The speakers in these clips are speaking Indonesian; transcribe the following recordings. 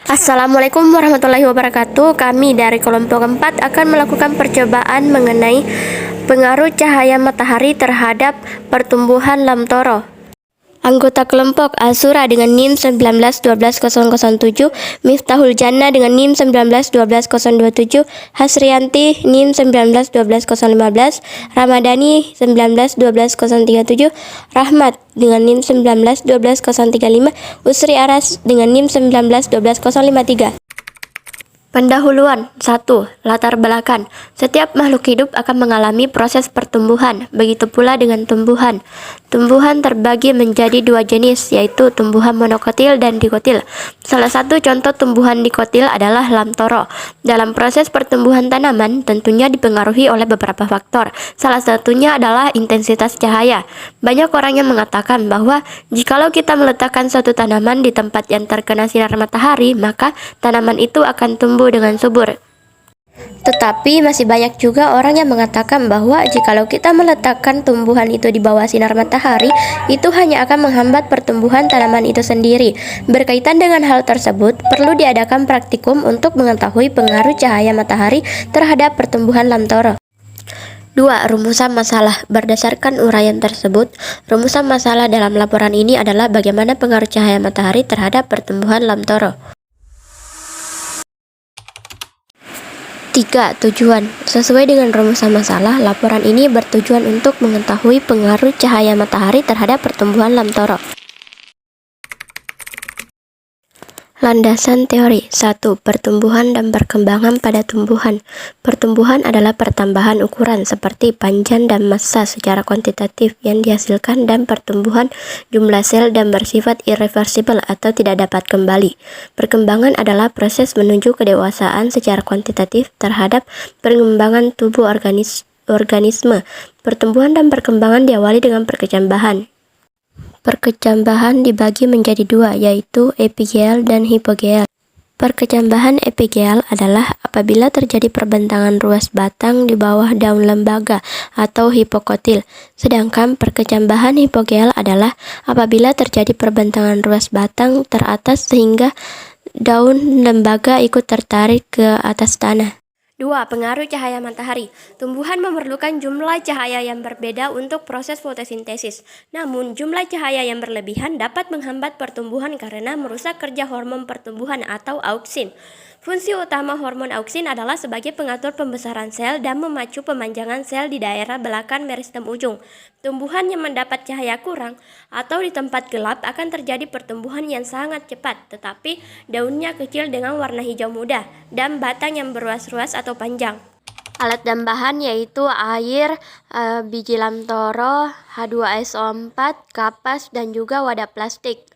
Assalamualaikum warahmatullahi wabarakatuh. Kami dari kelompok 4 akan melakukan percobaan mengenai pengaruh cahaya matahari terhadap pertumbuhan lamtoro. Anggota kelompok Asura dengan NIM 1912007, Miftahul Jannah dengan NIM 1912027, Hasrianti NIM 1912015, Ramadhani 1912037, Rahmat dengan NIM 1912035, Usri Aras dengan NIM 1912053. Pendahuluan 1. Latar belakang. Setiap makhluk hidup akan mengalami proses pertumbuhan, begitu pula dengan tumbuhan. Tumbuhan terbagi menjadi dua jenis, yaitu tumbuhan monokotil dan dikotil. Salah satu contoh tumbuhan dikotil adalah lamtoro. Dalam proses pertumbuhan tanaman tentunya dipengaruhi oleh beberapa faktor. Salah satunya adalah intensitas cahaya. Banyak orang yang mengatakan bahwa jikalau kita meletakkan suatu tanaman di tempat yang terkena sinar matahari, maka tanaman itu akan tumbuh dengan subur. Tetapi masih banyak juga orang yang mengatakan bahwa jikalau kita meletakkan tumbuhan itu di bawah sinar matahari, itu hanya akan menghambat pertumbuhan tanaman itu sendiri. Berkaitan dengan hal tersebut, perlu diadakan praktikum untuk mengetahui pengaruh cahaya matahari terhadap pertumbuhan lamtoro. 2. Rumusan masalah. Berdasarkan uraian tersebut, rumusan masalah dalam laporan ini adalah bagaimana pengaruh cahaya matahari terhadap pertumbuhan lamtoro. 3. Tujuan. Sesuai dengan rumusan masalah, laporan ini bertujuan untuk mengetahui pengaruh cahaya matahari terhadap pertumbuhan lamtoro. Landasan teori. 1. Pertumbuhan dan perkembangan pada tumbuhan. Pertumbuhan adalah pertambahan ukuran seperti panjang dan massa secara kuantitatif yang dihasilkan dan pertumbuhan jumlah sel dan bersifat irreversibel atau tidak dapat kembali. Perkembangan adalah proses menuju kedewasaan secara kuantitatif terhadap perkembangan tubuh organisme. Pertumbuhan dan perkembangan diawali dengan perkecambahan. Perkecambahan dibagi menjadi dua, yaitu epigel dan hipogel. Perkecambahan epigel adalah apabila terjadi perbentangan ruas batang di bawah daun lembaga atau hipokotil. Sedangkan perkecambahan hipogel adalah apabila terjadi perbentangan ruas batang teratas sehingga daun lembaga ikut tertarik ke atas tanah. 2. Pengaruh cahaya matahari. Tumbuhan memerlukan jumlah cahaya yang berbeda untuk proses fotosintesis. Namun, jumlah cahaya yang berlebihan dapat menghambat pertumbuhan karena merusak kerja hormon pertumbuhan atau auksin. Fungsi utama hormon auksin adalah sebagai pengatur pembesaran sel dan memacu pemanjangan sel di daerah belakang meristem ujung. Tumbuhan yang mendapat cahaya kurang atau di tempat gelap akan terjadi pertumbuhan yang sangat cepat, tetapi daunnya kecil dengan warna hijau muda dan batang yang berruas-ruas atau panjang. Alat dan bahan yaitu air, biji lamtoro, H2SO4, kapas, dan juga wadah plastik.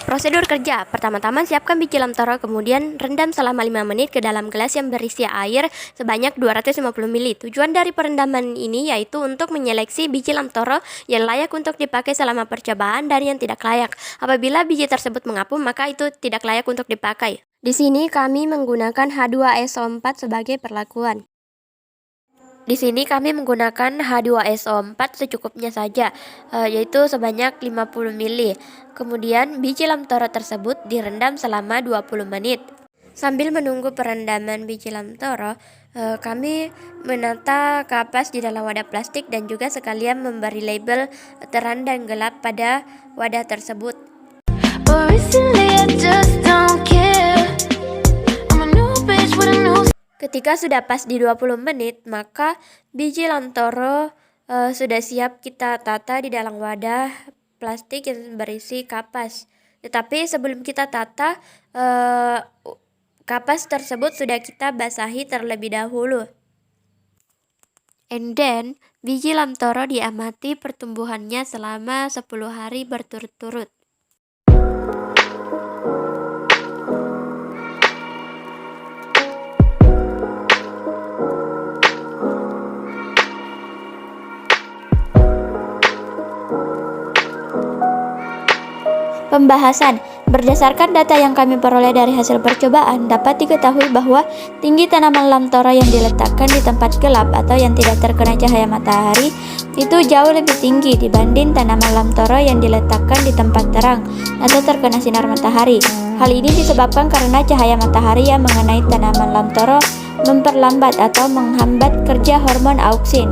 Prosedur kerja. Pertama-tama siapkan biji lamtoro, kemudian rendam selama 5 menit ke dalam gelas yang berisi air sebanyak 250 ml. Tujuan dari perendaman ini yaitu untuk menyeleksi biji lamtoro yang layak untuk dipakai selama percobaan dan yang tidak layak. Apabila biji tersebut mengapung, maka itu tidak layak untuk dipakai. Di sini kami menggunakan H2SO4 sebagai perlakuan. Di sini kami menggunakan H2SO4 secukupnya saja, yaitu sebanyak 50 ml. Kemudian biji lamtoro tersebut direndam selama 20 menit. Sambil menunggu perendaman biji lamtoro, kami menata kapas di dalam wadah plastik dan juga sekalian memberi label terang dan gelap pada wadah tersebut. Ketika sudah pas di 20 menit, maka biji lamtoro sudah siap kita tata di dalam wadah plastik yang berisi kapas. Tetapi sebelum kita tata, kapas tersebut sudah kita basahi terlebih dahulu. And then, biji lamtoro diamati pertumbuhannya selama 10 hari berturut-turut. Pembahasan. Berdasarkan data yang kami peroleh dari hasil percobaan, dapat diketahui bahwa tinggi tanaman lamtoro yang diletakkan di tempat gelap atau yang tidak terkena cahaya matahari itu jauh lebih tinggi dibanding tanaman lamtoro yang diletakkan di tempat terang atau terkena sinar matahari. Hal ini disebabkan karena cahaya matahari yang mengenai tanaman lamtoro memperlambat atau menghambat kerja hormon auksin.